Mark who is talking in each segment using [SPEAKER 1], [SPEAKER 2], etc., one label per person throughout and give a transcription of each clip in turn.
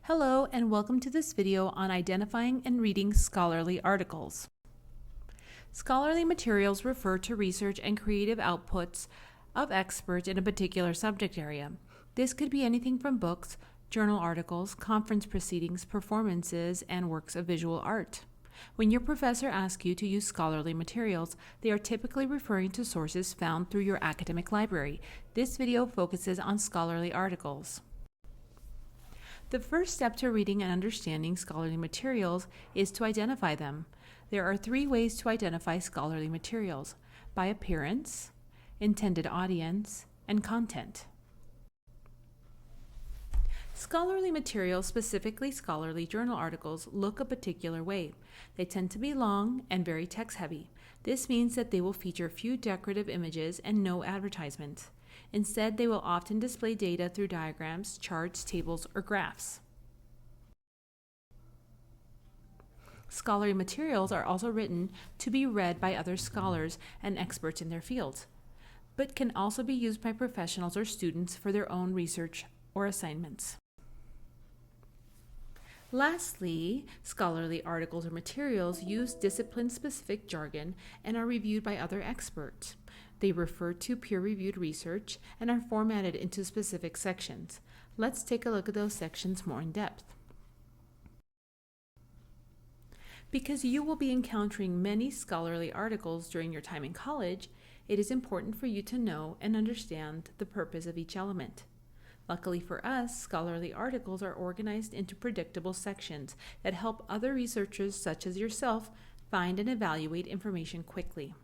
[SPEAKER 1] Hello and welcome to this video on identifying and reading scholarly articles. Scholarly materials refer to research and creative outputs of experts in a particular subject area. This could be anything from books, journal articles, conference proceedings, performances, and works of visual art. When your professor asks you to use scholarly materials, they are typically referring to sources found through your academic library. This video focuses on scholarly articles. The first step to reading and understanding scholarly materials is to identify them. There are three ways to identify scholarly materials: by appearance, intended audience, and content. Scholarly materials, specifically scholarly journal articles, look a particular way. They tend to be long and very text-heavy. This means that they will feature few decorative images and no advertisements. Instead, they will often display data through diagrams, charts, tables, or graphs. Scholarly materials are also written to be read by other scholars and experts in their fields, but can also be used by professionals or students for their own research or assignments. Lastly, scholarly articles or materials use discipline-specific jargon and are reviewed by other experts. They refer to peer-reviewed research and are formatted into specific sections. Let's take a look at those sections more in depth. Because you will be encountering many scholarly articles during your time in college, it is important for you to know and understand the purpose of each element. Luckily for us, scholarly articles are organized into predictable sections that help other researchers such as yourself find and evaluate information quickly.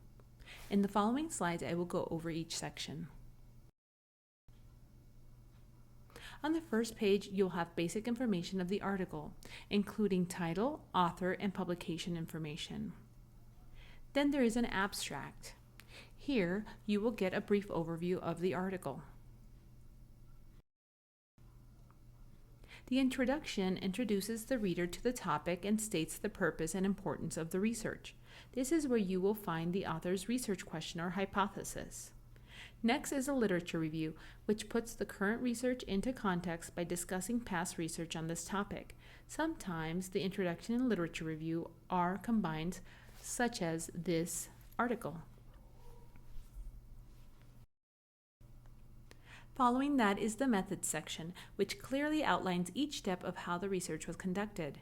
[SPEAKER 1] In the following slides, I will go over each section. On the first page, you'll have basic information of the article, including title, author, and publication information. Then there is an abstract. Here, you will get a brief overview of the article. The introduction introduces the reader to the topic and states the purpose and importance of the research. This is where you will find the author's research question or hypothesis. Next is a literature review, which puts the current research into context by discussing past research on this topic. Sometimes the introduction and literature review are combined, such as this article. Following that is the methods section, which clearly outlines each step of how the research was conducted.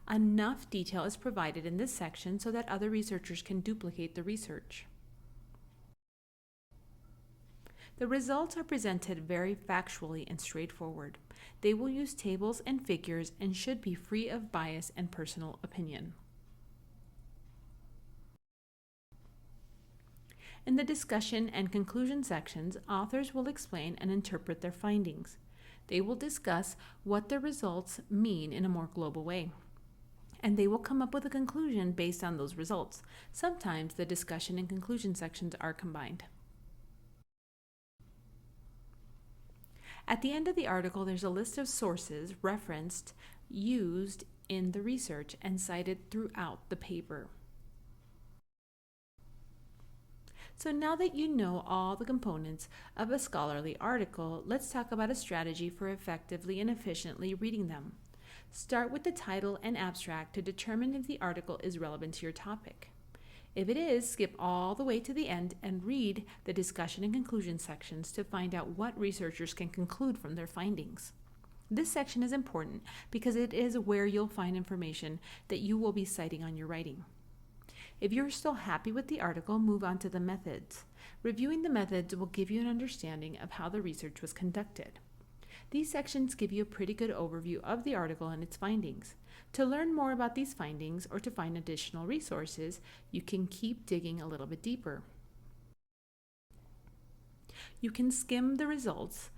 [SPEAKER 1] Enough detail is provided in this section so that other researchers can duplicate the research. The results are presented very factually and straightforward. They will use tables and figures and should be free of bias and personal opinion. In the discussion and conclusion sections, authors will explain and interpret their findings. They will discuss what the results mean in a more global way, and they will come up with a conclusion based on those results. Sometimes the discussion and conclusion sections are combined. At the end of the article, there's a list of sources referenced, used in the research, and cited throughout the paper. So now that you know all the components of a scholarly article, let's talk about a strategy for effectively and efficiently reading them. Start with the title and abstract to determine if the article is relevant to your topic. If it is, skip all the way to the end and read the discussion and conclusion sections to find out what researchers can conclude from their findings. This section is important because it is where you'll find information that you will be citing on your writing. If you're still happy with the article, move on to the methods. Reviewing the methods will give you an understanding of how the research was conducted. These sections give you a pretty good overview of the article and its findings. To learn more about these findings or to find additional resources, you can keep digging a little bit deeper. You can skim the results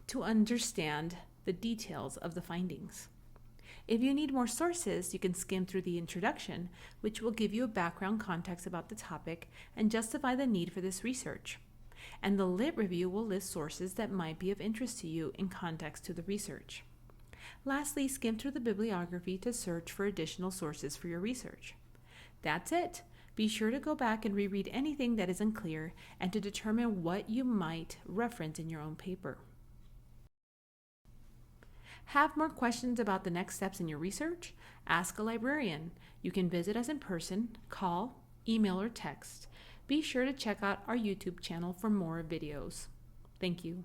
[SPEAKER 1] to understand the details of the findings. If you need more sources, you can skim through the introduction, which will give you a background context about the topic and justify the need for this research. And the lit review will list sources that might be of interest to you in context to the research. Lastly, skim through the bibliography to search for additional sources for your research. That's it. Be sure to go back and reread anything that isn't clear and to determine what you might reference in your own paper. Have more questions about the next steps in your research? Ask a librarian. You can visit us in person, call, email, or text. Be sure to check out our YouTube channel for more videos. Thank you.